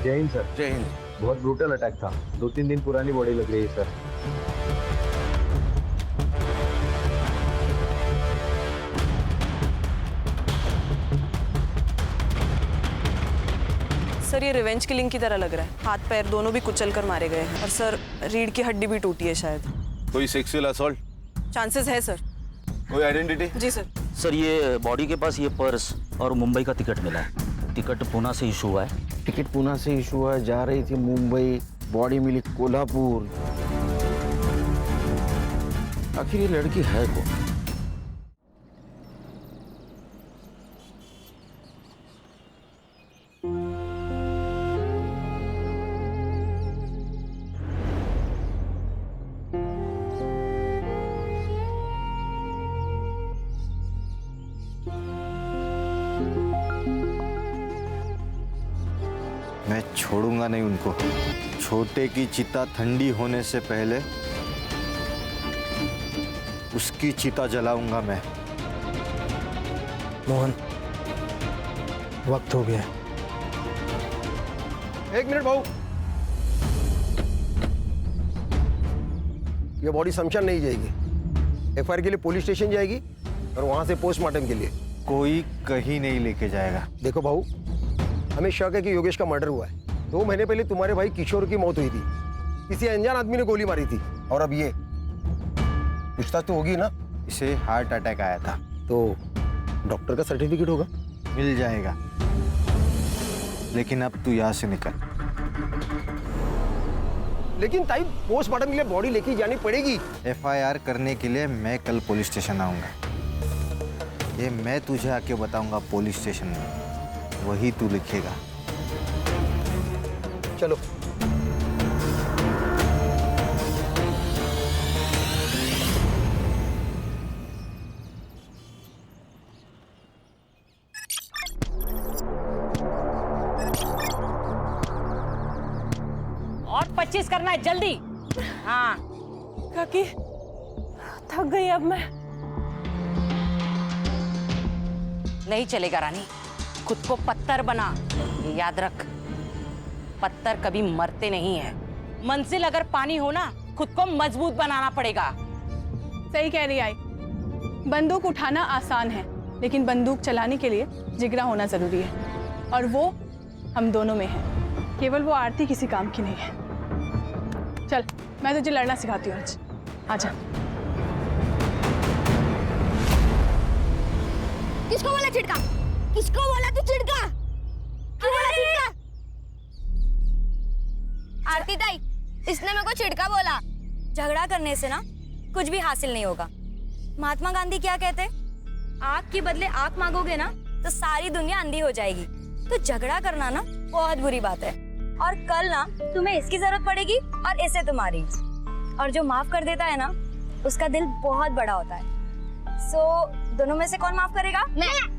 जय हिंद सर। जय हिंद। बहुत ब्रूटल अटैक था, 2-3 दिन पुरानी बॉडी लग रही है सर। सर ये रिवेंज किलिंग की तरह लग रहा है। हाथ पैर दोनों भी कुचल कर मारे गए हैं और सर रीढ़ की हड्डी भी टूटी है शायद। कोई सेक्सुअल असॉल्ट? चांसेस है सर। कोई आइडेंटिटी? जी सर। सर ये बॉडी के पास ये पर्स और मुंबई का टिकट मिला है। टिकट पूना से इशू हुआ है। टिकट पूना से इशू हुआ है, जा रही थी मुंबई, बॉडी मिली कोल्हापुर। आखिर ये लड़की है कौन? मैं छोड़ूंगा नहीं उनको। छोटे की चिता ठंडी होने से पहले उसकी चिता जलाऊंगा मैं। मोहन, वक्त हो गया। एक मिनट भाऊ, ये बॉडी शमशान नहीं जाएगी, एफआईआर के लिए पुलिस स्टेशन जाएगी और वहां से पोस्टमार्टम के लिए। कोई कहीं नहीं लेके जाएगा। देखो भाऊ, हमें शक है कि योगेश का मर्डर हुआ है। 2 महीने पहले तुम्हारे भाई किशोर की मौत हुई थी, किसी अनजान आदमी ने गोली मारी थी। और अब ये पूछताछ तो होगी ना। इसे हार्ट अटैक आया था। तो डॉक्टर का सर्टिफिकेट होगा, मिल जाएगा। लेकिन अब तू यहाँ से निकल। लेकिन ताई पोस्टमार्टम के लिए बॉडी लेके जानी पड़ेगी। एफआईआर करने के लिए मैं कल पुलिस स्टेशन आऊंगा। ये मैं तुझे आके बताऊंगा पुलिस स्टेशन में, वही तू लिखेगा। चलो। और 25 करना है जल्दी। हाँ काकी थक गई अब मैं। नहीं चलेगा रानी, खुद को पत्थर बना। ये याद रख, पत्थर कभी मरते नहीं है। मंजिल अगर पानी हो ना, खुद को मजबूत बनाना पड़ेगा। सही कह रही आई। बंदूक उठाना आसान है, लेकिन बंदूक चलाने के लिए जिगरा होना जरूरी है, और वो हम दोनों में है। केवल वो आरती किसी काम की नहीं है। चल, मैं तुझे लड़ना सिखाती हूँ आज। आजा। किसको बोला चिड़का? किसको बोला तू चिड़का? क्यों बोला चिड़का? आरती ताई, इसने मेरे को चिड़का बोला। झगड़ा करने से ना कुछ भी हासिल नहीं होगा। महात्मा गांधी क्या कहते? आग के बदले आग मांगोगे ना तो सारी दुनिया अंधी हो जाएगी। तो झगड़ा करना ना बहुत बुरी बात है। और कल ना तुम्हें इसकी जरूरत पड़ेगी और इसे तुम्हारी। और जो माफ कर देता है ना, उसका दिल बहुत बड़ा होता है। सो दोनों में से कौन माफ करेगा? मैं।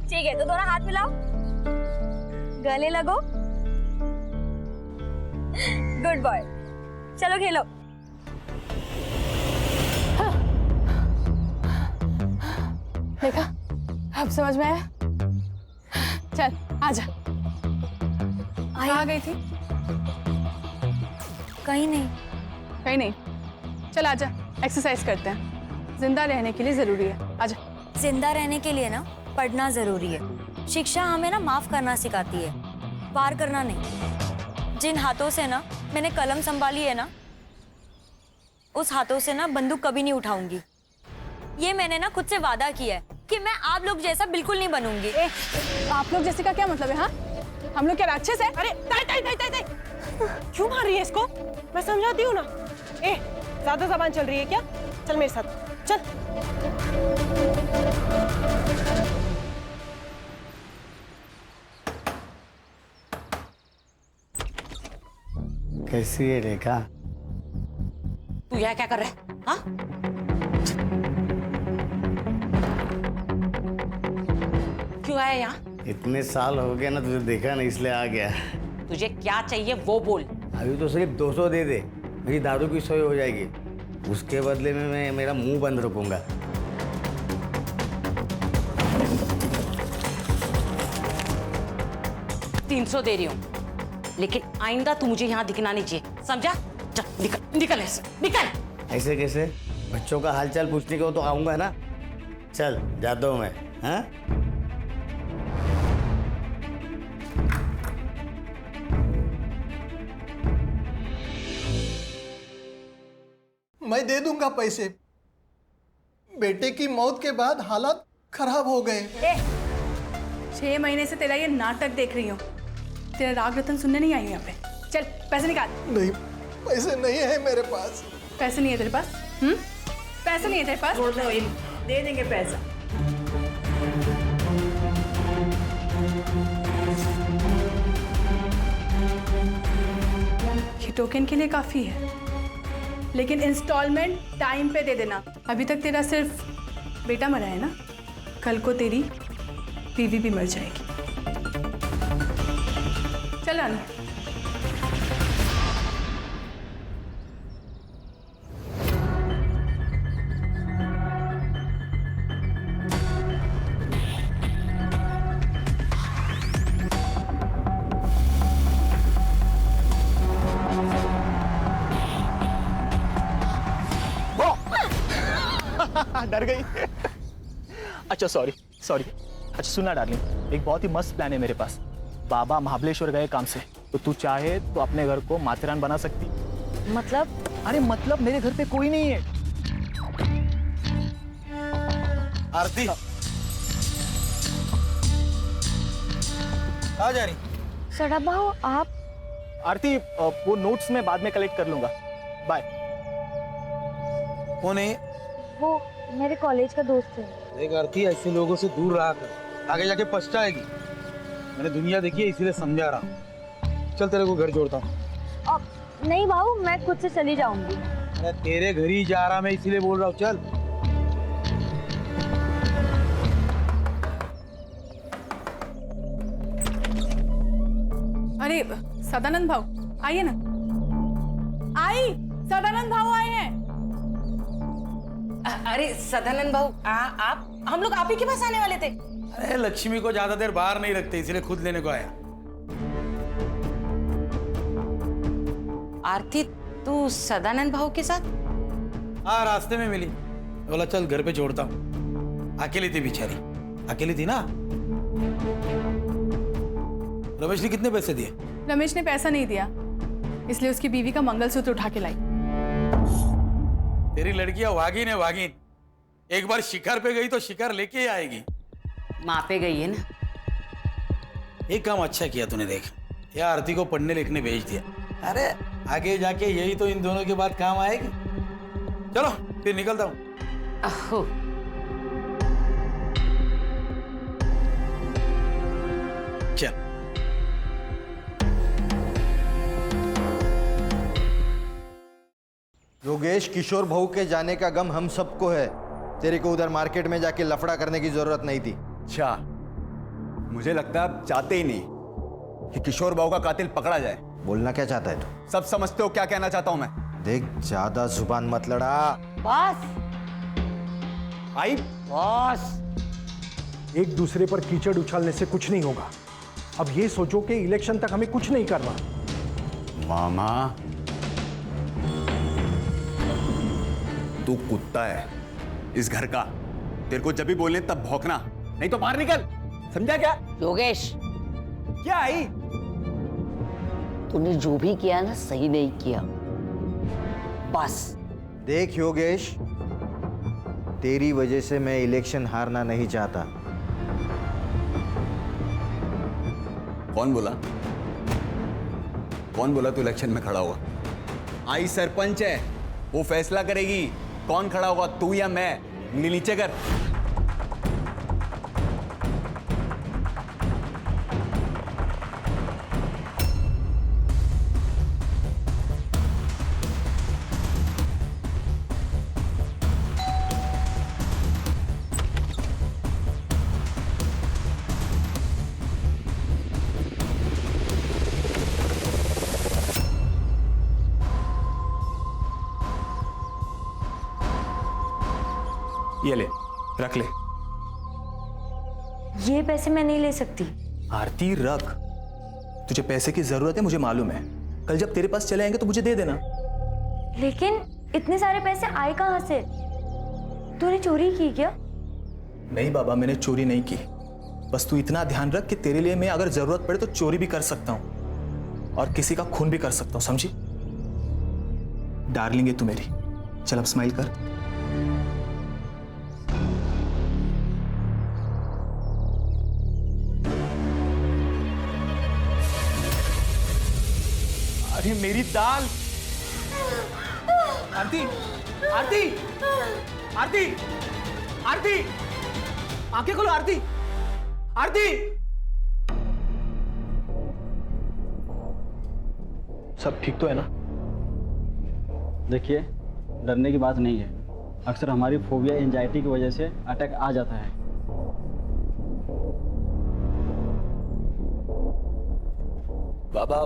ठीक है, तो दोनों हाथ मिलाओ, गले लगो। Good boy. चलो खेलो। देखा, अब समझ में आया। चल आजा। आ गई थी? कहीं नहीं। कहीं नहीं। चल आजा, एक्सरसाइज करते हैं। जिंदा रहने के लिए जरूरी है। आजा। जिंदा रहने के लिए ना पढ़ना जरूरी है। शिक्षा हमें ना माफ करना सिखाती है, वार करना नहीं। जिन हाथों से ना मैंने कलम संभाली है ना, उस हाथों से ना बंदूक कभी नहीं उठाऊंगी। ये मैंने ना खुद से वादा किया है कि मैं आप लोग जैसा बिल्कुल नहीं बनूंगी। आप लोग जैसे का क्या मतलब है? हाँ, हम लोग क्या राक्षस है? अरे ताई ताई ताई ताई ताई, क्यों मार रही है इसको? मैं समझाती हूँ ना। ज्यादा जबान चल रही है क्या? चल मेरे साथ चल। कैसी है रेखा? तू यहाँ क्या कर रहा है? हाँ? क्यों आया यहाँ? इतने साल हो गए ना, तुझे देखा नहीं इसलिए आ गया। तुझे क्या चाहिए वो बोल। अभी तो सिर्फ 200 दे दे, मेरी दारू की सोई हो जाएगी। उसके बदले में मैं मेरा मुंह बंद रखूंगा। 300 दे रही हूँ। लेकिन आइंदा तू मुझे यहाँ दिखना नहीं चाहिए, समझा? चल निकल निकल ऐसे, निकल। ऐसे कैसे? बच्चों का हालचाल पूछने को तो आऊंगा ना। चल जाता हूँ मैं। हाँ मैं दे दूंगा पैसे। बेटे की मौत के बाद हालात खराब हो गए। 6 महीने से तेरा ये नाटक देख रही हूँ। तेरा राग रतन सुनने नहीं आई हूँ यहाँ पे। चल पैसे निकाल। नहीं, पैसे नहीं है मेरे पास। पैसे नहीं है तेरे पास? पैसे नहीं है तेरे पास? दे देंगे पैसा। ये टोकन के लिए काफी है, लेकिन इंस्टॉलमेंट टाइम पे दे देना। अभी तक तेरा सिर्फ बेटा मरा है ना, कल को तेरी बीवी भी मर जाएगी। चल रानू। डर गई। अच्छा सॉरी। अच्छा सुना डार्लिंग, एक बहुत ही मस्त प्लान है मेरे पास। बाबा महाबलेश्वर गए काम से, तो तू चाहे तो अपने घर को माथेरान बना सकती। मतलब? अरे मतलब मेरे घर पे कोई नहीं है। आरती आ जा रही। सड़ा भाऊ आप? आरती वो नोट्स मैं बाद में कलेक्ट कर लूंगा। बाय। कौन है? वो मेरे कॉलेज का दोस्त है। देख आरती, ऐसे लोगों से दूर रहा कर, आगे जाके पछताएगी। मैंने दुनिया देखी है, इसीलिए समझा रहा हूँ। चल तेरे को घर जोड़ता हूँ। नहीं भाऊ, मैं खुद से चली जाऊंगी। अरे तेरे घर ही जा रहा मैं, इसीलिए बोल रहा हूँ। चल। अरे सदानंद भाऊ आइए ना। सदानंद भाऊ आए हैं। अरे सदानंद भाऊ, आप हम लोग आप ही के पास आने वाले थे। अरे लक्ष्मी को ज्यादा देर बाहर नहीं रखते, इसलिए खुद लेने को आया। आरती, तू सदानंद भाऊ के साथ? हाँ, रास्ते में मिली, बोला चल घर पे छोड़ता हूँ। अकेली थी बेचारी, अकेली थी ना। रमेश ने कितने पैसे दिए? रमेश ने पैसा नहीं दिया, इसलिए उसकी बीवी का मंगलसूत्र उठा के लाई। तेरी लड़कियां वागिन है, वागिन। एक बार शिकार पे गई तो शिकार लेके ही आएगी। माँ पे गई है ना। एक काम अच्छा किया तूने, देख या आरती को पढ़ने लिखने भेज दिया। अरे आगे जाके यही तो इन दोनों के बाद काम आएगी। चलो फिर निकलता हूँ। अहो, चल। योगेश, किशोर बहू के जाने का गम हम सबको है। तेरे को उधर मार्केट में जाके लफड़ा करने की जरूरत नहीं थी। अच्छा, मुझे लगता है आप चाहते ही नहीं कि किशोर बाबू का कातिल पकड़ा जाए। बोलना क्या चाहता है तू? सब समझते हो क्या कहना चाहता हूं मैं। देख, ज्यादा जुबान मत लड़ा। बस आई बस। एक दूसरे पर कीचड़ उछालने से कुछ नहीं होगा। अब ये सोचो कि इलेक्शन तक हमें कुछ नहीं करना। मामा, तू कुत्ता है इस घर का। तेरे को जब भी बोलने तब भौंकना, नहीं तो बाहर निकल। समझा क्या? योगेश, क्या आई? तूने जो भी किया ना, सही नहीं किया। बस। देख योगेश, तेरी वजह से मैं इलेक्शन हारना नहीं चाहता। कौन बोला? कौन बोला तू इलेक्शन में खड़ा होगा? आई सरपंच है, वो फैसला करेगी कौन खड़ा होगा, तू या मैं। उंगली नीचे कर। ये ले, रख ले। ये पैसे मैं नहीं ले सकती। आरती रख, तुझे पैसे की जरूरत है, मुझे मालूम है। कल जब तेरे पास चले आएंगे तो मुझे दे देना। लेकिन इतने सारे पैसे आए कहाँ से? तूने चोरी की क्या? नहीं बाबा, मैंने चोरी नहीं की। बस तू इतना ध्यान रख कि तेरे लिए मैं अगर जरूरत पड़े तो चोरी भी कर सकता हूं और किसी का खून भी कर सकता हूं, समझी? डार्लिंग है तू मेरी। चल अब स्माइल कर। अरे मेरी दाल। आरती, आरती, आरती, आरती, आंखें खोलो आरती, आरती। सब ठीक तो है ना? देखिए, डरने की बात नहीं है। अक्सर हमारी फोबिया एंजाइटी की वजह से अटैक आ जाता है। बाबा,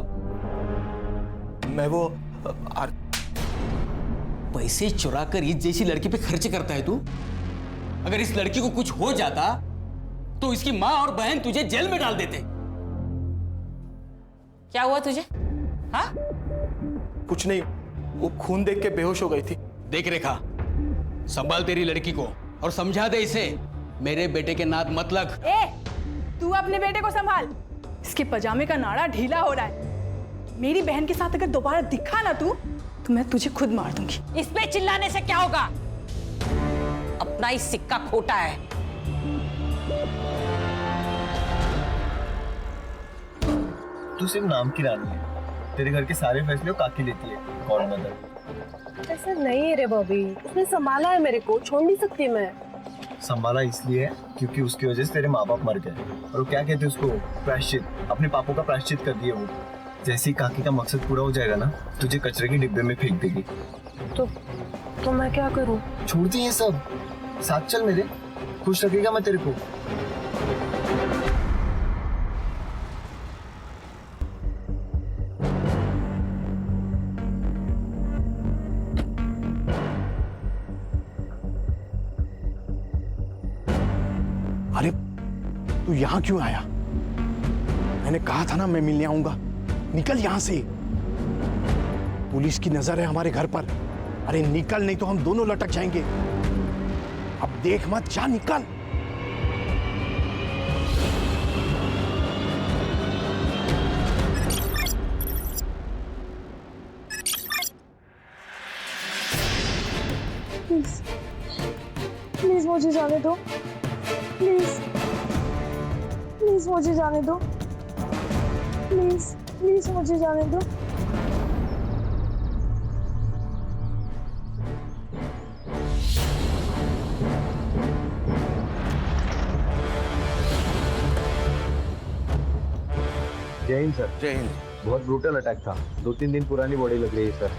मैं वो पैसे चुरा कर इस जैसी लड़की पे खर्च करता है तू? अगर इस लड़की को कुछ हो जाता तो इसकी माँ और बहन तुझे जेल में डाल देते। क्या हुआ तुझे? हाँ? कुछ नहीं, वो खून देख के बेहोश हो गई थी। देख रेखा, संभाल तेरी लड़की को और समझा दे इसे मेरे बेटे के नाद मत लग। ए, तू अपने बेटे को संभाल। इसके पजामे का नाड़ा ढीला हो रहा है। मेरी बहन के साथ अगर दोबारा दिखा ना तू, तो मैं तुझे खुद मार दूंगी। इस पे चिल्लाने से क्या होगा? अपना ही सिक्का खोटा है। तू सिर्फ नाम की रानी है, तेरे घर के सारे फैसले काकी लेती है। God mother. ऐसा नहीं है रे बॉबी, उसने संभाला है मेरे को, छोड़ नहीं सकती मैं। संभाला इसलिए है क्योंकि उसकी वजह से तेरे माँ बाप मर गए, और वो क्या कहते हैं उसको, प्रायश्चित। अपने पापों का प्रायश्चित कर दिया वो। जैसे ही काकी का मकसद पूरा हो जाएगा ना, तुझे कचरे के डिब्बे में फेंक देगी। तो मैं क्या करूं? छोड़ दी ये सब, साथ चल मेरे, खुश रखेगा मैं तेरे को। अरे तू यहाँ क्यों आया? मैंने कहा था ना मैं मिलने आऊंगा। निकल यहां से। पुलिस की नजर है हमारे घर पर। अरे निकल, नहीं तो हम दोनों लटक जाएंगे। अब देख मत, जा निकल। प्लीज प्लीज मुझे जाने दो। प्लीज प्लीज मुझे जाने दो। प्लीज प्लीज मुझे जाने दो। जय हिंद सर। जय हिंद। बहुत ब्रूटल अटैक था। 2-3 दिन पुरानी बॉडी लग रही है सर।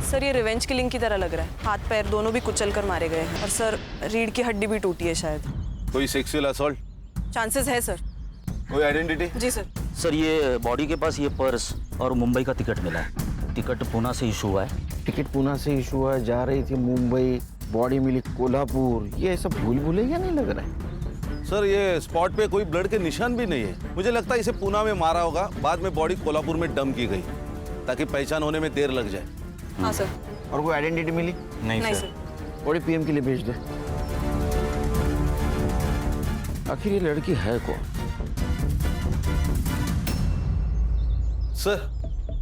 सर ये रिवेंज किलिंग की तरह लग रहा है। हाथ पैर दोनों भी कुचल कर मारे गए हैं और सर रीढ़ की हड्डी भी टूटी है शायद। कोई सेक्सुअल असॉल्ट? चांसेस है सर। कोई आइडेंटिटी? जी सर। सर ये बॉडी के पास ये पर्स और मुंबई का टिकट मिला है। टिकट पूना से इशू हुआ है। टिकट पूना से इशू हुआ, जा रही थी मुंबई, बॉडी मिली कोल्हापुर। ये सब भूल भुलैया नहीं लग रहा है। सर ये स्पॉट पे कोई ब्लड के निशान भी नहीं है। मुझे लगता है इसे पूना में मारा होगा, बाद में बॉडी कोल्हापुर में डंप की गई ताकि पहचान होने में देर लग जाए। हाँ सर। और कोई आइडेंटिटी मिली? नहीं सर। बॉडी पीएम के लिए भेज दे। आखिर ये लड़की है कौन? सर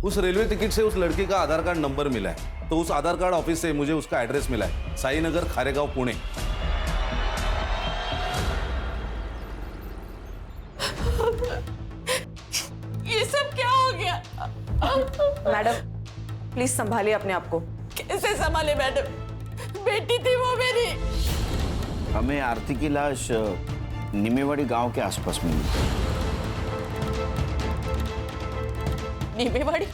उस रेलवे टिकट से उस लड़की का आधार कार्ड नंबर मिला है, तो उस आधार कार्ड ऑफिस से मुझे उसका एड्रेस मिला है, साई नगर, खारेगांव, पुणे। ये सब क्या हो गया? मैडम प्लीज संभालिए अपने आप को। कैसे संभाले मैडम? बेटी थी वो मेरी। हमें आरती की लाश निमेवाड़ी गांव के आसपास मिली। नीमेवाड़ी?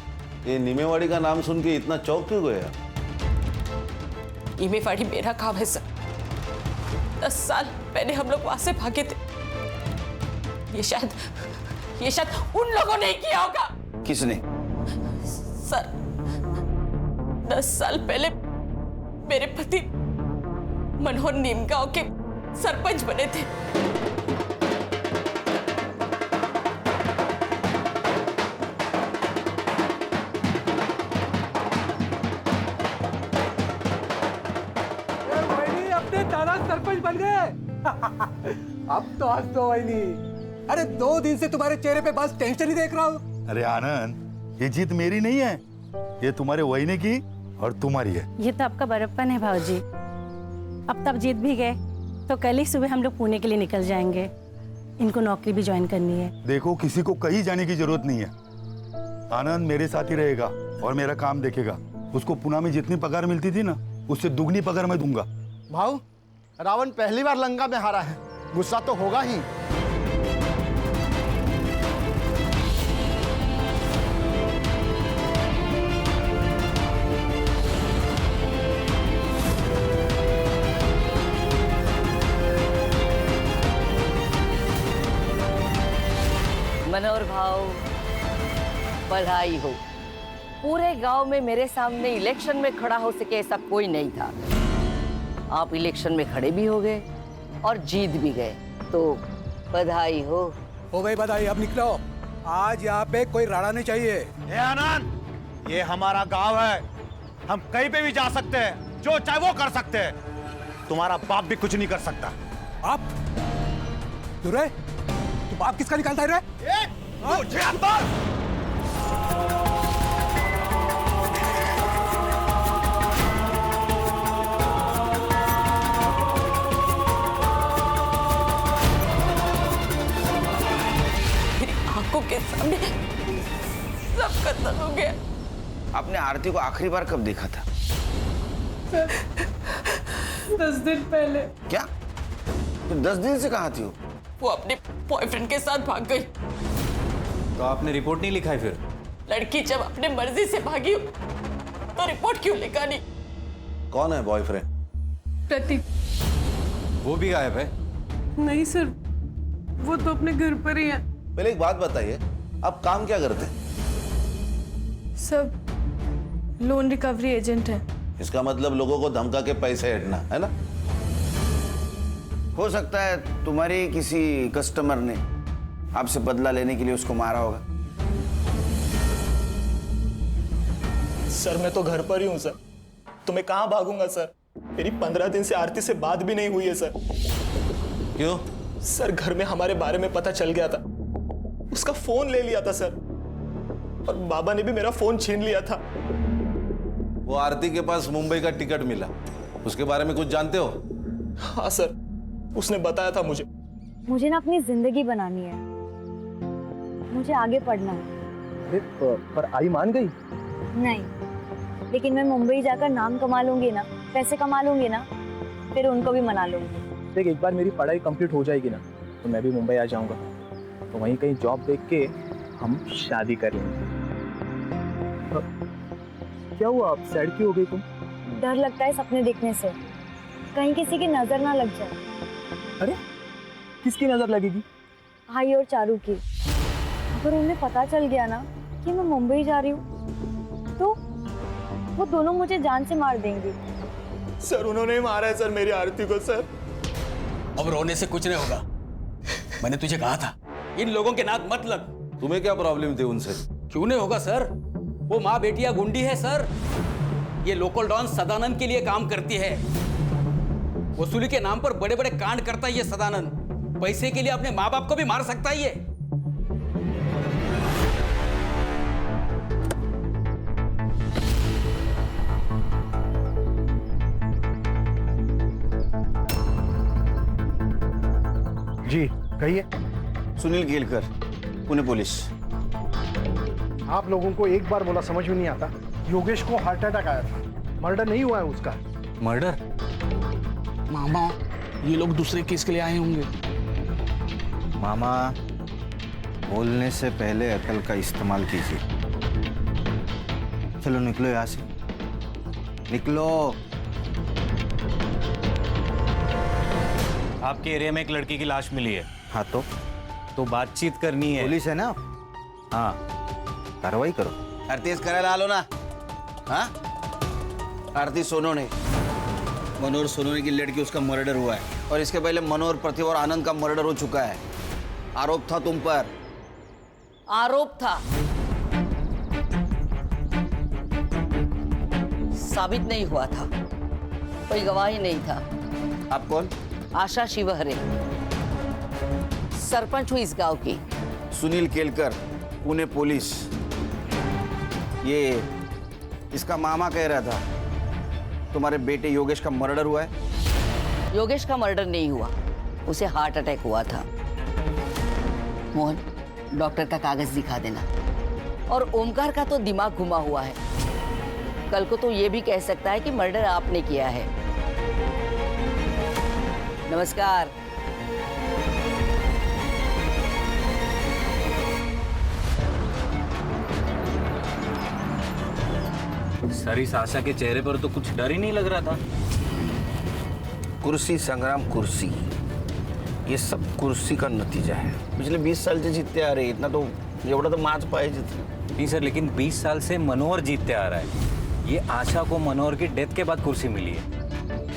ये नीमेवाड़ी का नाम सुन के इतना चौंक क्यों गया? नीमेवाड़ी मेरा गांव है सर। 10 साल पहले हम लोग वहां से भागे थे। ये शायद उन लोगों ने किया होगा। किसने? सर 10 साल पहले मेरे पति मनोहर नीमगांव के सरपंच बने थे। अपने दादा सरपंच बन गए। अब तो हंस दो वहीनी। अरे 2 दिन से तुम्हारे चेहरे पे बस टेंशन ही देख रहा हूँ। अरे आनंद, ये जीत मेरी नहीं है, ये तुम्हारे वहीने की और तुम्हारी है। ये तो आपका बड़प्पन है भाऊजी। अब तब जीत भी गए तो कल ही सुबह हम लोग पुणे के लिए निकल जाएंगे। इनको नौकरी भी ज्वाइन करनी है। देखो, किसी को कहीं जाने की जरूरत नहीं है। आनंद मेरे साथ ही रहेगा और मेरा काम देखेगा। उसको पुणे में जितनी पगार मिलती थी ना, उससे दुगनी पगार मैं दूंगा। भाऊ, रावण पहली बार लंका में हारा है, गुस्सा तो होगा ही। मनोहर भाव, बधाई हो। पूरे गांव में मेरे सामने इलेक्शन में खड़ा हो सके ऐसा कोई नहीं था। आप इलेक्शन में खड़े भी हो गए और जीत भी गए, तो बधाई हो गई बधाई। अब निकलो, आज यहाँ पे कोई राड़ा नहीं चाहिए। ए आनंद, ये हमारा गांव है, हम कहीं पे भी जा सकते हैं, जो चाहे वो कर सकते हैं। तुम्हारा बाप भी कुछ नहीं कर सकता। आप दुरे, तू बाप किसका निकालता है रे? मुझे अंदर आंखों के सामने सब खत्म हो गया। आपने आरती को आखिरी बार कब देखा था? 10 दिन पहले। क्या? तो 10 दिन से कहाँ थी वो? वो अपने बॉयफ्रेंड के साथ भाग गई। तो आपने रिपोर्ट नहीं लिखा है फिर? लड़की जब अपने मर्जी से भागी तो रिपोर्ट क्यों लिखानी? कौन है बॉयफ्रेंड? प्रतीक। वो भी गायब है? नहीं सर, वो तो अपने घर पर ही है। पहले एक बात बताइए, आप काम क्या करते हैं? सब लोन रिकवरी एजेंट है। इसका मतलब लोगों को धमका के पैसे हटना है ना? हो सकता है तुम्हारे किसी कस्टमर ने आपसे बदला लेने के लिए उसको मारा होगा। सर मैं तो घर पर ही हूँ सर, तो मैं कहाँ भागूंगा सर? मेरी 15 दिन से आरती से बात भी नहीं हुई है सर। क्यों? सर घर में हमारे बारे में पता चल गया था, उसका फोन ले लिया था सर, और बाबा ने भी मेरा फोन छीन लिया था। वो आरती के पास मुंबई का टिकट मिला, उसके बारे में कुछ जानते हो? हाँ सर, उसने बताया था मुझे। मुझे ना अपनी जिंदगी बनानी है, मुझे आगे पढ़ना है। अरे पर आई मान गई? नहीं, लेकिन मैं मुंबई जाकर नाम कमा लूंगी ना, पैसे कमा लूंगी ना, फिर उनको भी मना लूंगी। देख, एक बार मेरी पढ़ाई कंप्लीट हो जाएगी ना, तो मैं भी मुंबई आ जाऊंगा, तो वहीं कहीं जॉब देख के हम शादी कर लेंगे। क्या हुआ, आप सैड क्यों हो गई तुम? डर लगता है सपने देखने से, कहीं किसी की नजर ना लग जाए। अरे किसकी नजर लगेगी? भाई और चारू की। अगर उन्हें पता चल गया ना कि मैं मुंबई जा रही हूँ, तो वो दोनों मुझे जान से मार देंगे। सर उन्होंने मारा है सर मेरी आरती को सर। अब रोने से कुछ नहीं होगा, मैंने तुझे कहा था इन लोगों के नाक मत लग। तुम्हें क्या प्रॉब्लम थी उनसे? क्यों नहीं होगा सर, वो माँ बेटिया गुंडी है सर। ये लोकल डॉन सदानंद के लिए काम करती है, वसूली के नाम पर बड़े बड़े कांड करता है ये सदानंद। पैसे के लिए अपने माँ बाप को भी मार सकता है ये। जी कहिए। सुनील केलकर, पुणे पुलिस। आप लोगों को एक बार बोला समझ में नहीं आता? योगेश को हार्ट अटैक आया था, मर्डर नहीं हुआ है उसका। मर्डर? मामा, ये लोग दूसरे केस के लिए आए होंगे। मामा, बोलने से पहले अकल का इस्तेमाल कीजिए। चलो निकलो यहाँ से, निकलो। आपके एरिया में एक लड़की की लाश मिली है। हाँ तो बातचीत करनी है। पुलिस है ना? हाँ, कार्रवाई करो। आरती करायला आलो ना? हाँ, आरती सोनवणे मनोहर सोनोने की लड़की उसका मर्डर हुआ है और इसके पहले मनोहर, प्रतिभा और आनंद का मर्डर हो चुका है। आरोप था तुम पर। आरोप था, साबित नहीं हुआ था, कोई गवाही नहीं था। आप कौन? आशा शिवहरे, सरपंच हुई इस गांव की। सुनील केलकर, पुणे पुलिस। ये इसका मामा कह रहा था तुम्हारे बेटे योगेश का मर्डर हुआ है। योगेश का मर्डर नहीं हुआ, उसे हार्ट अटैक हुआ था। मोहन, डॉक्टर का कागज दिखा देना। और ओमकार का तो दिमाग घुमा हुआ है, कल को तो ये भी कह सकता है कि मर्डर आपने किया है। नमस्कार। सर, इस आशा के चेहरे पर तो कुछ डर ही नहीं लग रहा था। कुर्सी संग्राम, कुर्सी, ये सब कुर्सी का नतीजा है। पिछले 20 साल से जीतते आ रहे, इतना तो एवढा तो माच पाहिजे। नहीं सर, लेकिन 20 साल से मनोहर जीतते आ रहा है। ये आशा को मनोहर की डेथ के बाद कुर्सी मिली है।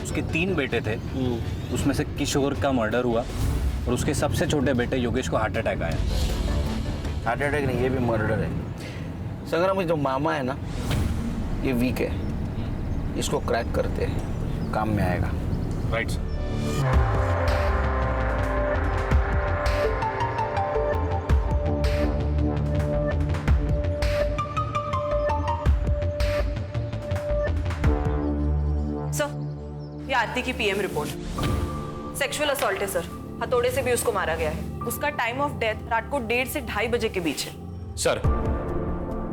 उसके 3 बेटे थे, उसमें से किशोर का मर्डर हुआ और उसके सबसे छोटे बेटे योगेश को हार्ट अटैक आया। हार्ट अटैक नहीं, ये भी मर्डर है। संग्राम, ये जो मामा है ना, ये वीक है, इसको क्रैक करते हैं, काम में आएगा। Right sir. ये आरती की पीएम रिपोर्ट। सेक्सुअल असॉल्ट है सर, हथौड़े से भी उसको मारा गया है। उसका टाइम ऑफ डेथ रात को 1:30 से 2:30 बजे के बीच है। सर,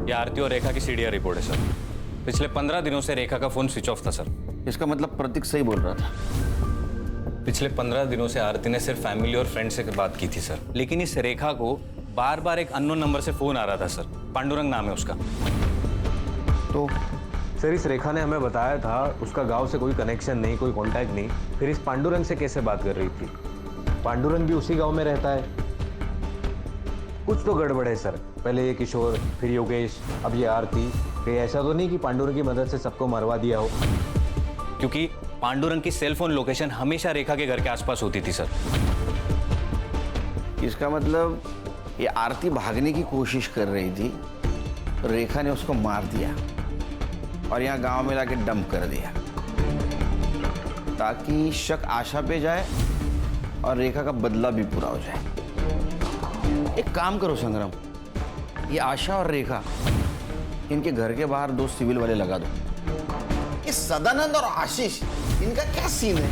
ये आरती और रेखा की सीडीआर रिपोर्ट है सर। पिछले 15 दिनों से रेखा का फोन स्विच ऑफ था सर। इसका मतलब प्रतीक सही बोल रहा था। पिछले 15 दिनों से आरती ने सिर्फ फैमिली और फ्रेंड से बात की थी सर, लेकिन इस रेखा को बार बार एक अननोन नंबर से फोन आ रहा था सर। पांडुरंग नाम है उसका। तो सर, इस रेखा ने हमें बताया था उसका गांव से कोई कनेक्शन नहीं, कोई कांटेक्ट नहीं। फिर इस पांडुरंग से कैसे बात कर रही थी? पांडुरंग भी उसी गांव में रहता है। कुछ तो गड़बड़ है सर। पहले ये किशोर, फिर योगेश, अब ये आरती। कहीं ऐसा तो नहीं कि पांडुरंग की मदद से सबको मरवा दिया हो? क्योंकि पांडुरंग की सेल फोन लोकेशन हमेशा रेखा के घर के आसपास होती थी सर। इसका मतलब ये आरती भागने की कोशिश कर रही थी, रेखा ने उसको मार दिया और यहाँ गांव में लाके डंप कर दिया ताकि शक आशा पे जाए और रेखा का बदला भी पूरा हो जाए। एक काम करो संग्राम, ये आशा और रेखा, इनके घर के बाहर 2 सिविल वाले लगा दो। ये सदानंद और आशीष, इनका क्या सीन है?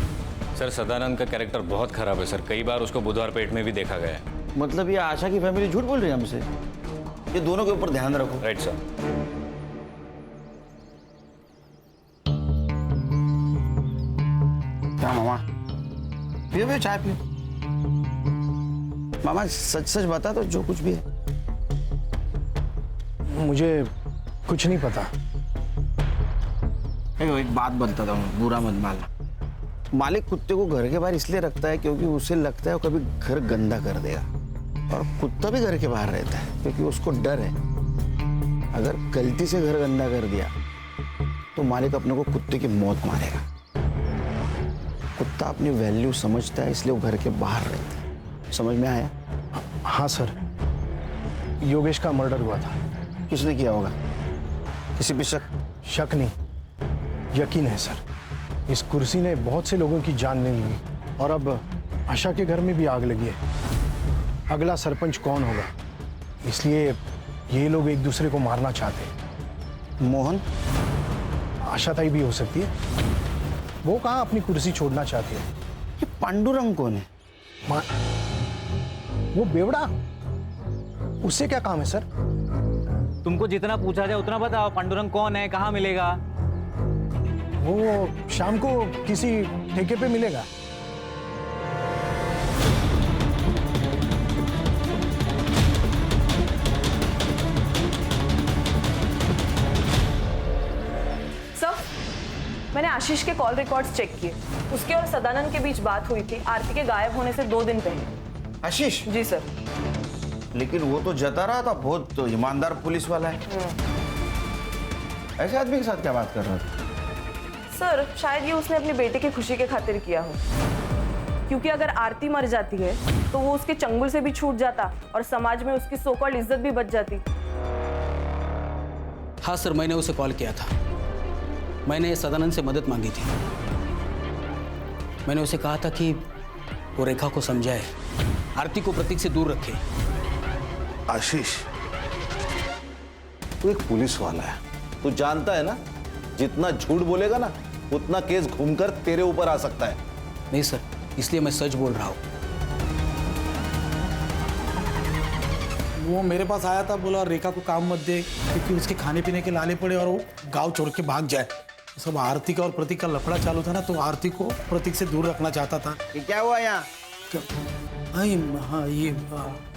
सर, सदानंद का कैरेक्टर बहुत खराब है सर। कई बार उसको बुधवार पेट में भी देखा गया है। मतलब ये आशा की फैमिली झूठ बोल रही है हमसे? ये दोनों के ऊपर ध्यान रखो। Right sir. क्या मामा, पियो चाय पियो। मामा सच सच बता दो, जो कुछ भी है। मुझे कुछ नहीं पता। एक बात बताता हूँ, बुरा मत मानना। मालिक कुत्ते को घर के बाहर इसलिए रखता है क्योंकि उसे लगता है वो कभी घर गंदा कर देगा, और कुत्ता भी घर के बाहर रहता है क्योंकि उसको डर है अगर गलती से घर गंदा कर दिया तो मालिक अपने को कुत्ते की मौत मारेगा। कुत्ता अपनी वैल्यू समझता है, इसलिए वो घर के बाहर रहता है। समझ में आया? हाँ सर, योगेश का मर्डर हुआ था। किसने किया होगा? किसी पे शक? शक नहीं, यकीन है सर। इस कुर्सी ने बहुत से लोगों की जान ले ली और अब आशा के घर में भी आग लगी है। अगला सरपंच कौन होगा, इसलिए ये लोग एक दूसरे को मारना चाहते हैं। मोहन? आशा ताई भी हो सकती है। वो कहाँ अपनी कुर्सी छोड़ना चाहती है। ये पांडुरंग कौन है? वो बेवड़ा, उससे क्या काम है सर? तुमको जितना पूछा जाए उतना बताओ। पांडुरंग कौन है, कहाँ मिलेगा? वो शाम को किसी ठेके पे मिलेगा। सर, मैंने आशीष के कॉल रिकॉर्ड्स चेक किए। उसके और सदानंद के बीच बात हुई थी आरती के गायब होने से 2 दिन पहले। आशीष? जी सर। लेकिन वो तो जता रहा था, बहुत ईमानदार पुलिस वाला है। ऐसे आदमी के साथ क्या बात कर रहा था? सर शायद ये उसने अपने बेटे की खुशी के खातिर किया हो, क्योंकि अगर आरती मर जाती है तो वो उसके चंगुल से भी छूट जाता और समाज में उसकी सो कॉल्ड इज्जत भी बच जाती। हाँ सर, मैंने उसे कॉल किया था। मैंने सदानंद से मदद मांगी थी। मैंने उसे कहा था कि वो रेखा को समझाए, आरती को प्रतीक से दूर रखे। आशीष, तू एक पुलिस वाला है, तू जानता है ना जितना झूठ बोलेगा ना उतना केस घूमकर तेरे ऊपर आ सकता है। नहीं सर, इसलिए मैं सच बोल रहा हूँ। वो मेरे पास आया था, बोला रेखा को काम मत दे क्योंकि उसके खाने पीने के लाले पड़े और वो गांव छोड़ के भाग जाए। सब आरती का और प्रतीक का लफड़ा चालू था ना, तो आरती को प्रतीक से दूर रखना चाहता था। ये क्या हुआ यहाँ?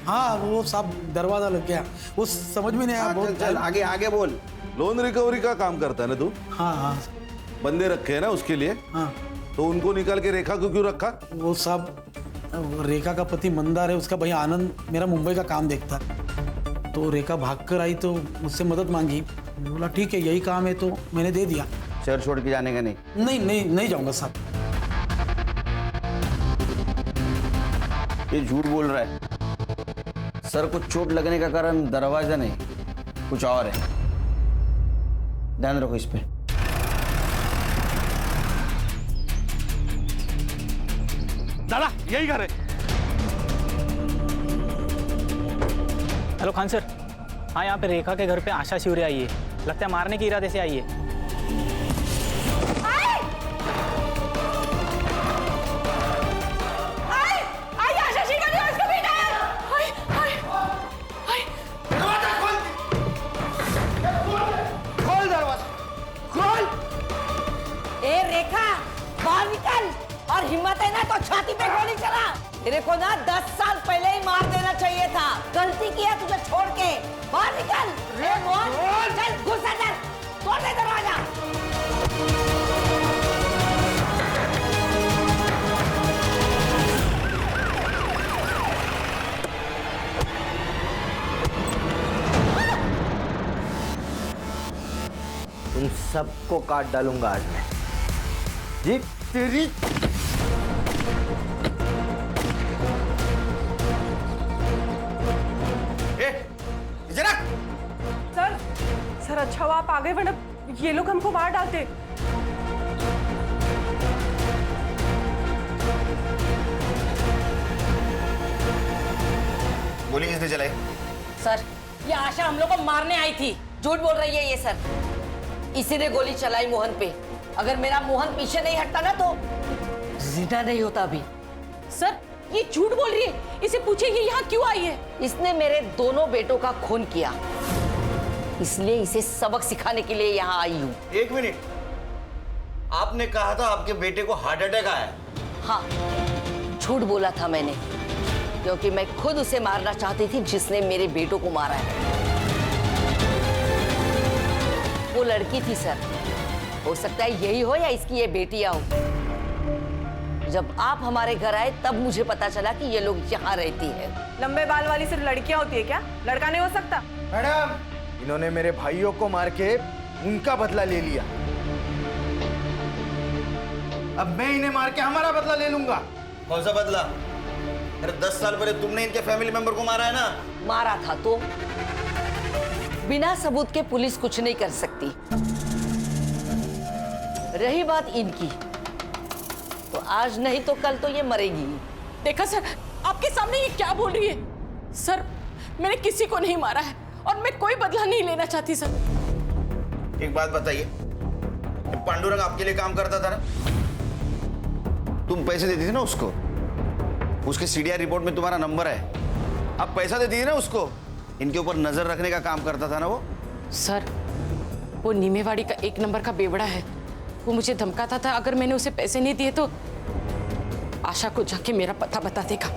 हाँ वो साहब दरवाजा लग गया, वो समझ में नहीं आया। बहुत चल आगे आगे बोल। लोन रिकवरी का काम करता है ना तू? हाँ हाँ। बंदे रखे हैं ना उसके लिए? हाँ। तो उनको निकाल के रेखा को क्यों रखा? वो साहब रेखा का पति मंदार है, उसका भैया आनंद मेरा मुंबई का काम देखता है। तो रेखा भाग कर आई तो मुझसे मदद मांगी, बोला ठीक है यही काम है, तो मैंने दे दिया। शहर छोड़ के जाने का नहीं? नहीं जाऊंगा साहब। ये झूठ बोल रहा है। सर को चोट लगने का कारण दरवाजा नहीं, कुछ और है। ध्यान रखो इस पे। दादा यही घर है। हेलो खान सर, हाँ यहाँ पे रेखा के घर पे आशा शिवरे आई है, लगता है मारने के इरादे से आई है। और हिम्मत है ना तो छाती पे गोली चला। तेरे को ना 10 साल पहले ही मार देना चाहिए था। गलती किया तुझे छोड़ के। बाहर निकल। रे मोहन, चल घुस अंदर, तोड़ दे दरवाजा। तुम सबको काट डालूंगा आज मैं। जी तेरी सर अच्छा हुआ आप आ गए, वरना ये लोग हमको मार डालते। गोली किसने चलाई? सर ये आशा हम लोग को मारने आई थी। झूठ बोल रही है ये सर। इसी ने गोली चलाई मोहन पे। अगर मेरा मोहन पीछे नहीं हटता ना तो जिंदा नहीं होता अभी। सर ये झूठ बोल रही है, इसे पूछिए ये यहाँ क्यों आई है। इसने मेरे दोनों बेटों का खून किया, इसलिए इसे सबक सिखाने के लिए यहाँ आई हूँ। एक मिनट, आपने कहा था आपके बेटे को हार्ट अटैक आया? हाँ झूठ बोला था मैंने, क्योंकि मैं खुद उसे मारना चाहती थी जिसने मेरे बेटों को मारा है। वो लड़की थी सर, हो सकता है यही हो या इसकी ये बेटियां हो। जब आप हमारे घर आए तब मुझे पता चला कि ये लोग यहाँ रहती है। लंबे बाल वाली सिर्फ लड़कियां होती है क्या? लड़का नहीं हो सकता? मैडम, इन्होंने मेरे भाइयों को मार के उनका बदला ले लिया, अब मैं इन्हें मार के हमारा बदला ले लूंगा। कौन सा बदला? अरे 10 साल पहले तुमने इनके फैमिली मेंबर को मारा है ना? मारा था तो बिना सबूत के पुलिस कुछ नहीं कर सकती। रही बात इनकी, तो आज नहीं तो कल तो ये मरेगी। देखा सर, आपके सामने ये क्या बोल रही है। सर मैंने किसी को नहीं मारा है और मैं कोई बदला नहीं लेना चाहती सर। एक बात बताइए, पांडुरंग आपके लिए काम करता था ना? तुम पैसे देती थी ना उसको? उसके सीडीआर रिपोर्ट में तुम्हारा नंबर है, आप पैसा देती थी ना उसको? इनके ऊपर नजर रखने का काम करता था ना वो? सर वो नीमेवाड़ी का 1 नंबर का बेवड़ा है, वो मुझे धमकाता था अगर मैंने उसे पैसे नहीं दिए तो आशा को जाके मेरा पता बता देगा।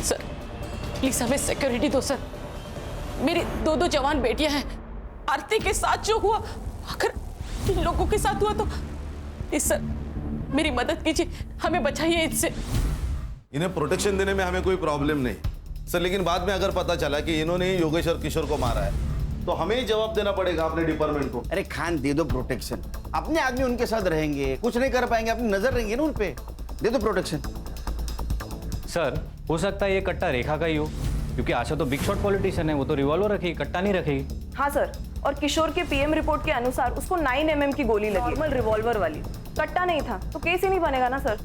सर प्लीज हमें सिक्योरिटी दो सर, मेरी 2 जवान बेटियां हैं। आरती के साथ जो हुआ अगर इन लोगों के साथ हुआ तो प्लीज सर मेरी मदद कीजिए, हमें बचाइए इनसे। इन्हें प्रोटेक्शन देने में हमें कोई प्रॉब्लम नहीं सर, लेकिन बाद में अगर पता चला कि इन्होंने ही योगेश और किशोर को मारा है तो हमें ही जवाब देना पड़ेगा अपने डिपार्टमेंट को। अरे खान दे दो प्रोटेक्शन, अपने आदमी उनके साथ रहेंगे, कुछ नहीं कर पाएंगे, अपनी नजर रहेंगे ना उन पे। दे दो प्रोटेक्शन। सर हो सकता है ये कट्टा रेखा का ही हो, क्योंकि आशा तो बिग शॉट पॉलिटिशियन है, वो तो रिवॉल्वर रखेगी, कट्टा नहीं रखेगी। हाँ सर, और किशोर के पीएम रिपोर्ट के अनुसार उसको 9 mm की गोली लगी, नॉर्मल रिवॉल्वर वाली, कट्टा नहीं था, तो केस ही नहीं बनेगा ना सर।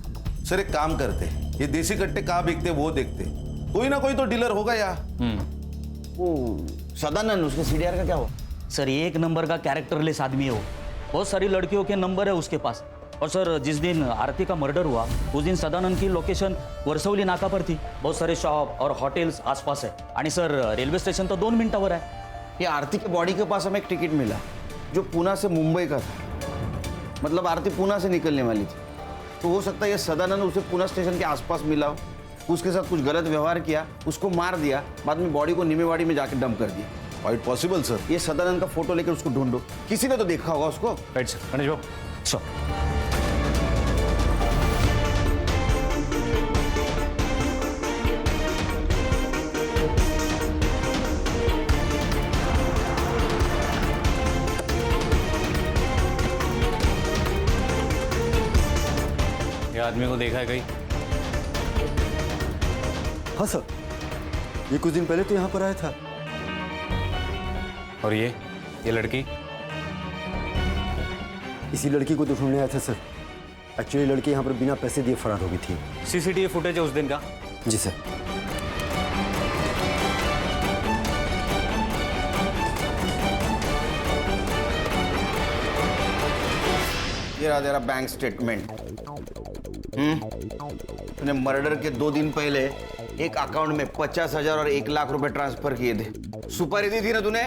सर एक काम करते, ये देसी कट्टे कहाँ बिकते वो देखते, कोई ना कोई तो डीलर होगा यहाँ। वो सदानंद, उसके सीडीआर का क्या हुआ? सर ये एक नंबर का कैरेक्टरलेस आदमी है वो, बहुत सारी लड़कियों के नंबर है उसके पास। और सर जिस दिन आरती का मर्डर हुआ उस दिन सदानंद की लोकेशन वर्सवली नाका पर थी, बहुत सारे शॉप और होटल्स आसपास है, आणि सर रेलवे स्टेशन तो 2 मिनटावर है। ये आरती के बॉडी के पास हमें एक टिकट मिला जो पूना से मुंबई का था, मतलब आरती पूना से निकलने वाली थी। तो हो सकता है ये सदानंद उसे पूना स्टेशन के आसपास मिला हो, उसके साथ कुछ गलत व्यवहार किया, उसको मार दिया, बाद में बॉडी को निमेवाड़ी में जाके डंप कर दिया। Quite possible sir. ये सदानंद का फोटो लेकर उसको ढूंढो, किसी ने तो देखा होगा उसको। राइट सर, गणेश बाबू सर। ये आदमी को देखा है कहीं? हाँ सर, ये कुछ दिन पहले तो यहाँ पर आया था। और ये लड़की? इसी लड़की को तो ढूंढने आया था सर। एक्चुअली लड़की यहाँ पर बिना पैसे दिए फरार हो गई थी। सीसीटीवी फुटेज है उस दिन का? जी सर। ये रहा तेरा बैंक स्टेटमेंट। तूने मर्डर के 2 दिन पहले एक अकाउंट में 50,000 और 1 लाख रुपए ट्रांसफर किए थे। सुपारी दी थी ना तूने?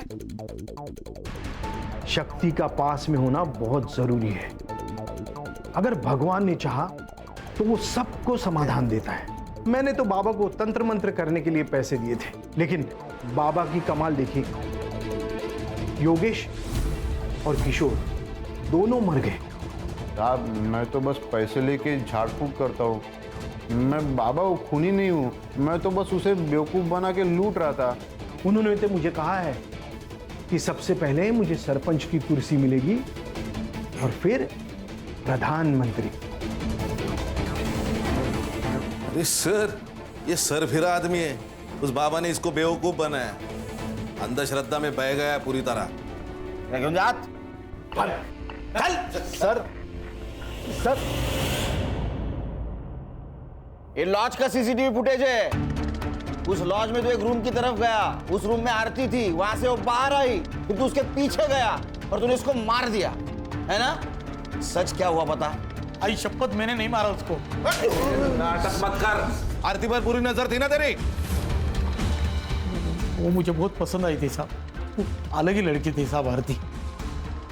शक्ति का पास में होना बहुत जरूरी है। अगर भगवान ने चाहा तो वो सबको समाधान देता है। मैंने तो बाबा को तंत्र मंत्र करने के लिए पैसे दिए थे, लेकिन बाबा की कमाल देखिए, योगेश और किशोर दोनों मर गए। साहब मैं तो बस पैसे लेके झाड़ फूक करता हूँ, मैं बाबा वो खूनी नहीं हूँ, मैं तो बस उसे बेवकूफ़ बना के लूट रहा था। उन्होंने तो मुझे कहा है कि सबसे पहले मुझे सरपंच की कुर्सी मिलेगी और फिर प्रधानमंत्री। अरे सर, ये सरफिरा आदमी है, उस बाबा ने इसको बेवकूफ बनाया, अंधश्रद्धा में बह गया पूरी तरह। क्यों जात? सर सर, ये लॉज का सीसीटीवी फुटेज है। उस लॉज में तो एक रूम की तरफ गया, उस रूम में आरती थी, वहां से वो बाहर आई, फिर तू उसके पीछे गया और तूने उसको मार दिया, है ना? सच क्या हुआ बता? आई शपथ, मैंने नहीं मारा उसको। नाटक मत कर, आरती पर पूरी नजर थी ना तेरी। वो मुझे बहुत पसंद आई थी साहब, वो अलग ही लड़की थी साहब आरती,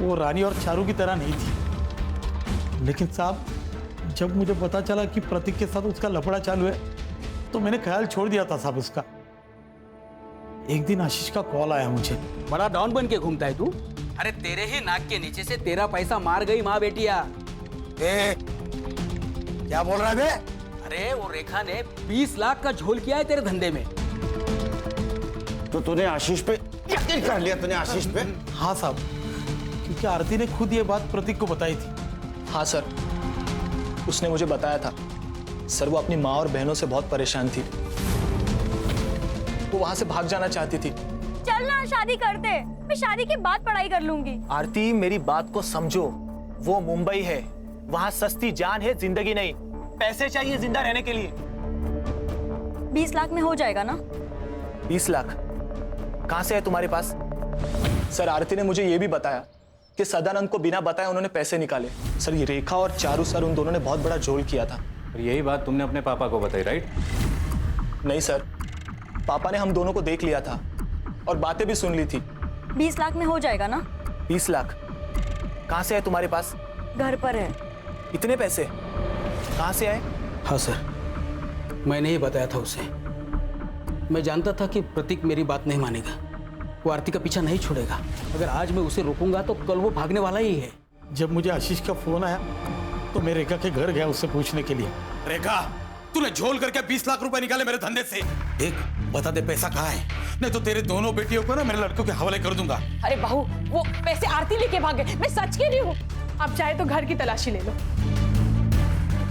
वो रानी और चारू की तरह नहीं थी। लेकिन साहब जब मुझे पता चला कि प्रतीक के साथ उसका लफड़ा चालू है तो मैंने ख्याल छोड़ दिया था साहब उसका। एक दिन आशीष का कॉल आया मुझे। बड़ा डॉन बन के घूमता है तू? अरे तेरे ही नाक के नीचे से तेरा पैसा मार गई माँ बेटिया। क्या बोल रहा है? अरे वो रेखा ने 20 लाख का झोल किया है तेरे धंधे में। तो तूने आशीष पे यकीन कर लिया? तूने आशीष पे? हाँ साहब, क्योंकि आरती ने खुद ये बात प्रतीक को बताई थी। हाँ सर, उसने मुझे बताया था। सर वो अपनी माँ और बहनों से बहुत परेशान थी, वो वहां से भाग जाना चाहती थी। चल ना शादी करते, मैं शादी के बाद पढ़ाई कर लूंगी। आरती मेरी बात को समझो, वो मुंबई है, वहां सस्ती जान है, जिंदगी नहीं। पैसे चाहिए जिंदा रहने के लिए। 20 लाख में हो जाएगा ना? 20 लाख कहां से है तुम्हारे पास? सर आरती ने मुझे ये भी बताया कि सदानंद को बिना बताए उन्होंने पैसे निकाले। सर ये रेखा और चारू सर, उन दोनों ने बहुत बड़ा झोल किया था। और यही बात तुमने अपने पापा को बताई, राइट? नहीं सर, पापा ने हम दोनों को देख लिया था और बातें भी सुन ली थी। 20 लाख में हो जाएगा ना? 20 लाख कहां से है तुम्हारे पास? घर पर है। इतने पैसे कहां से आए? हाँ सर, मैंने ही बताया था उसे। मैं जानता था कि प्रतीक मेरी बात नहीं मानेगा, वो आरती का पीछा नहीं छोड़ेगा। अगर आज मैं उसे रोकूंगा तो कल वो भागने वाला ही है। जब मुझे आशीष का फोन आया तो मैं रेखा के घर गया उससे पूछने के लिए। रेखा, तूने झोल करके 20 लाख रुपए निकाले मेरे धंधे से। एक बता दे पैसा कहाँ है, नहीं तो तेरे दोनों बेटियों को ना मेरे लड़कों के हवाले कर दूंगा। अरे बहू, वो पैसे आरती लेके भाग गए, मैं सच कह रही हूँ। आप चाहे तो घर की तलाशी ले लो।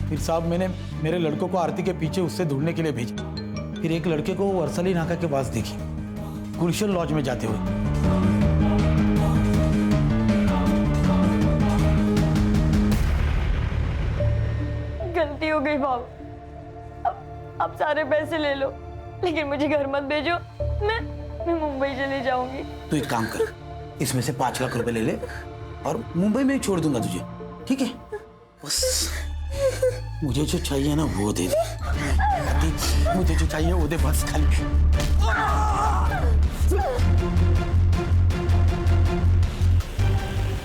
फिर साहब मैंने मेरे लड़कों को आरती के पीछे उससे ढूंढने के लिए भेजा। फिर एक लड़के को वर्सली नाका के पास देखी, गुलशन लॉज में जाते हुए। गलती हो गई बाबा, अब सारे पैसे ले लो, लेकिन मुझे घर मत भेजो। मैं मुंबई चली जाऊंगी। तो एक काम कर, इसमें से 5 लाख रुपए ले ले और मुंबई में ही छोड़ दूंगा तुझे, ठीक है? बस मुझे जो चाहिए ना वो दे दे, मुझे जो चाहिए वो दे बस खाली।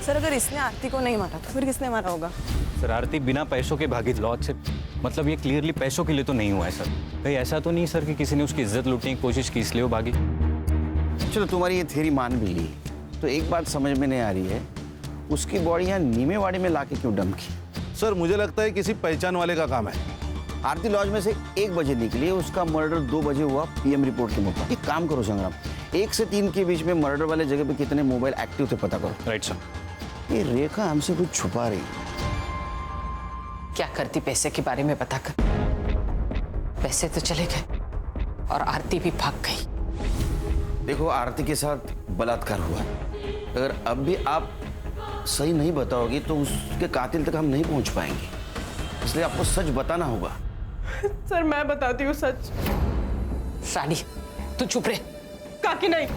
सर अगर इसने आरती को नहीं मारा तो फिर किसने मारा होगा? सर आरती बिना पैसों के भागी लॉज से, मतलब ये क्लियरली पैसों के लिए तो नहीं हुआ है सर। कहीं ऐसा तो नहीं सर कि किसी ने उसकी इज्जत लूटने की कोशिश की इसलिए वो भागी? चलो तुम्हारी ये थ्योरी मान भी ली, तो एक बात समझ में नहीं आ रही है, उसकी बॉडी यहाँ नीमेवाड़ी में लाके क्यों डंप की? सर मुझे लगता है किसी पहचान वाले का काम है। आरती लॉज में से 1 बजे निकली, उसका मर्डर 2 बजे हुआ पीएम रिपोर्ट के मुताबिक। एक काम करो संग्राम, 1 से 3 के बीच में मर्डर वाले जगह पे कितने मोबाइल एक्टिव थे पता करो। Right sir. ये रेखा हमसे कुछ छुपा रही है। क्या करती पैसे के बारे में पता कर। पैसे तो चले गए और आरती भी भाग गई। देखो आरती के साथ बलात्कार हुआ, अगर अब भी आप सही नहीं बताओगी तो उसके कातिल तक हम नहीं पहुंच पाएंगे, इसलिए आपको सच बताना होगा। सर मैं बताती हूँ सच। रानी तू चुप रहे। काकी नहीं,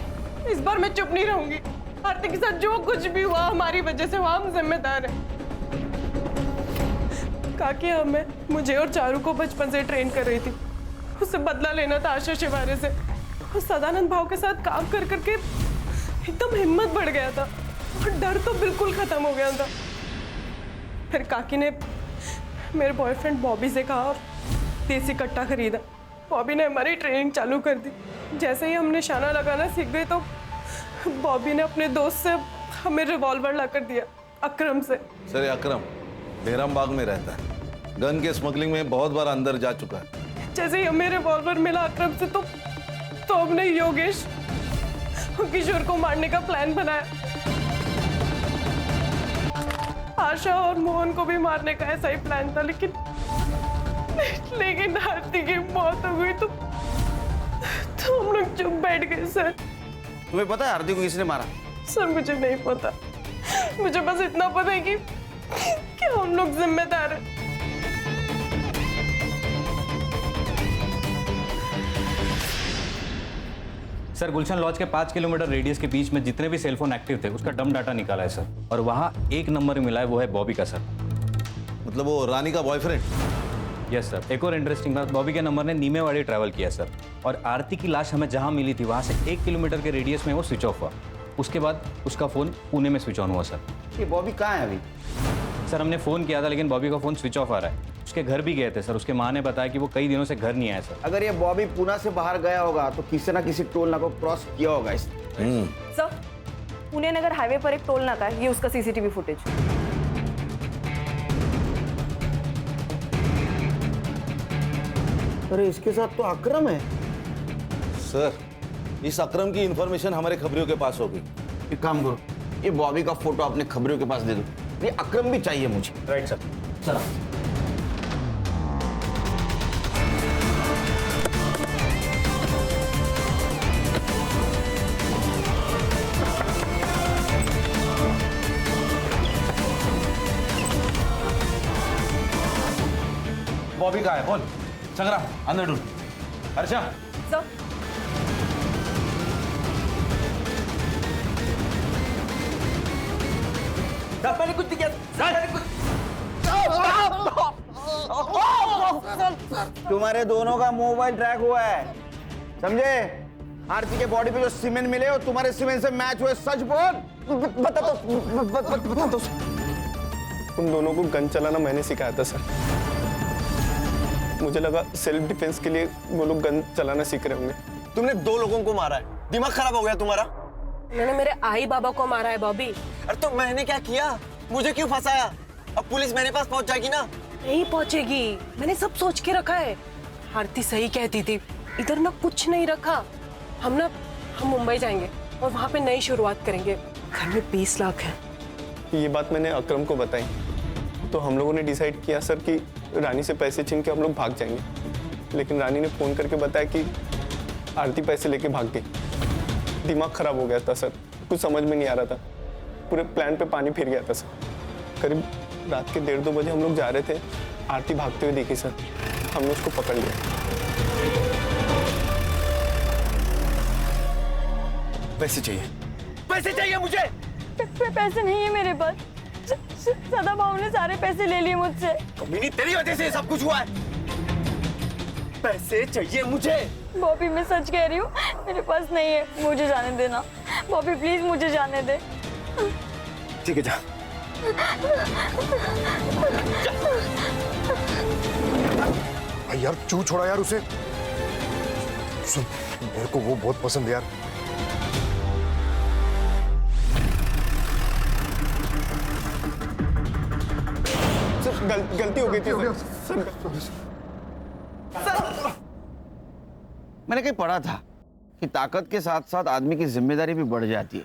इस बार मैं चुप नहीं रहूंगी। आरती के साथ जो कुछ भी हुआ हमारी वजह से हुआ, हम जिम्मेदार हैं। काकी हमें, मुझे और चारू को बचपन से ट्रेन कर रही थी, उससे बदला लेना था आशा शिवारे से। उस सदानंद भाव के साथ काम कर करके एकदम हिम्मत बढ़ गया था और डर तो बिल्कुल खत्म हो गया था। फिर काकी ने मेरे बॉयफ्रेंड बॉबी से कहा और देसी कट्टा खरीदा। बॉबी ने हमारी ट्रेनिंग चालू कर दी। जैसे ही हम निशाना लगाना सीख गए तो बॉबी ने अपने दोस्त से हमें रिवॉल्वर ला कर दिया, अकरम से। सर अकरम बेरम बाग में रहता है, गन के स्मगलिंग में बहुत बार अंदर जा चुका है। जैसे ही हमें रिवॉल्वर मिला अकरम से तो हमने योगेश और किशोर को मारने का प्लान बनाया। आशा और मोहन को भी मारने का ऐसा ही प्लान था, लेकिन आरती की मौत हो गई तो हम लोग चुप बैठ गए। सर तुम्हें पता है आरती को किसने मारा? सर मुझे नहीं पता, मुझे बस इतना पता है कि हम लोग जिम्मेदार हैं। सर गुलशन लॉज के 5 किलोमीटर रेडियस के बीच में जितने भी सेलफोन एक्टिव थे उसका डम डाटा निकाला है सर, और वहाँ 1 नंबर मिला है, वो है बॉबी का सर। मतलब वो रानी का बॉयफ्रेंड? Yes sir. एक और इंटरेस्टिंग बात, बॉबी के नंबर ने नीमेवाड़ी ट्रैवल किया सर, और आरती की लाश हमें जहाँ मिली थी वहाँ से 1 किलोमीटर के रेडियस में वो स्विच ऑफ हुआ। उसके बाद उसका फ़ोन पुणे में स्विच ऑन हुआ सर। ये बॉबी कहाँ है अभी? सर हमने फ़ोन किया था लेकिन बॉबी का फ़ोन स्विच ऑफ आ रहा है। उसके घर भी गए थे सर, उसके माँ ने बताया कि वो कई दिनों से घर नहीं आया सर। अगर ये बॉबी पुणे से बाहर गया होगा तो किसी ना किसी टोल नाका को क्रॉस किया होगा इसने। सर पुणे नगर हाईवे पर एक टोल नाका है, ये उसका सीसीटीवी फुटेज। अरे इसके साथ तो अकरम है। सर इस अकरम की इंफॉर्मेशन हमारे खबरियों के पास होगी। एक काम करो, ये बॉबी का फोटो अपने खबरियों के पास दे दो, ये अकरम भी चाहिए मुझे। Right sir. चलो बॉबी कहाँ है बोल। संग्राम अंदर ढूंढ। अर्चा सर मैंने कुछ किया, तुम्हारे दोनों का मोबाइल ट्रैक हुआ है, समझे? आरती के बॉडी पे जो सीमेंट मिले और तुम्हारे सीमेंट से मैच हुए, सच बोल। बता दो। तुम दोनों को गन चलाना मैंने सिखाया था सर। मुझे लगा सेल्फ डिफेंस के लिए वो लोग गन चलाना सीख रहे होंगे। तुमने 2 लोगों को मारा है, दिमाग खराब हो गया तुम्हारा। मैंने मेरे आई बाबा को मारा है बॉबी। अरे तो मैंने क्या किया, मुझे क्यों फंसाया? अब पुलिस मेरे पास पहुंच जाएगी ना। नहीं पहुंचेगी, मैंने सब सोच के रखा है। आरती सही कहती थी, इधर ना कुछ नहीं रखा। हम मुंबई जाएंगे और वहां पे नई शुरुआत करेंगे। घर में 20 लाख है, ये बात मैंने अकरम को बताई तो हम लोगों ने डिसाइड किया सर कि रानी से पैसे छीन के हम लोग भाग जाएंगे, लेकिन रानी ने फ़ोन करके बताया कि आरती पैसे लेके भाग गई। दिमाग खराब हो गया था सर, कुछ समझ में नहीं आ रहा था, पूरे प्लान पे पानी फिर गया था सर। करीब रात के 1:30-2 बजे हम लोग जा रहे थे, आरती भागते हुए दिखी सर, हमने उसको पकड़ लिया। पैसे चाहिए, पैसे चाहिए मुझे। पैसे नहीं है मेरे पास, सदा भाव ने सारे पैसे ले लिए मुझसे। कमीनी तेरी वजह से सब कुछ हुआ है। पैसे चाहिए मुझे। बॉबी मैं सच कह रही हूँ, मेरे पास नहीं है, मुझे जाने देना। बॉबी प्लीज मुझे जाने दे। ठीक है जा। यार क्यों छोड़ा यार उसे? सुन, मेरे को वो बहुत पसंद है यार। गलती हो गई थी सर। मैंने कहीं पढ़ा था कि ताकत के साथ साथ आदमी की जिम्मेदारी भी बढ़ जाती है।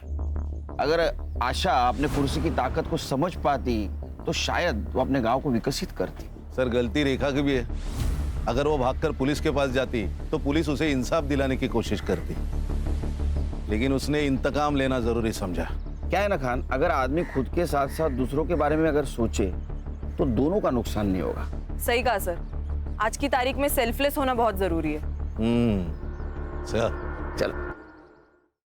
अगर आशा अपने कुर्सी की ताकत को समझ पाती तो शायद वो अपने गांव को विकसित करती। सर गलती रेखा की भी है। अगर वो भागकर पुलिस के पास जाती तो पुलिस उसे इंसाफ दिलाने की कोशिश करती, लेकिन उसने इंतकाम लेना जरूरी समझा। क्या है ना खान, अगर आदमी खुद के साथ साथ दूसरों के बारे में अगर सोचे तो दोनों का नुकसान नहीं होगा। सही कहा सर, आज की तारीख में सेल्फलेस होना बहुत जरूरी है। सर चल।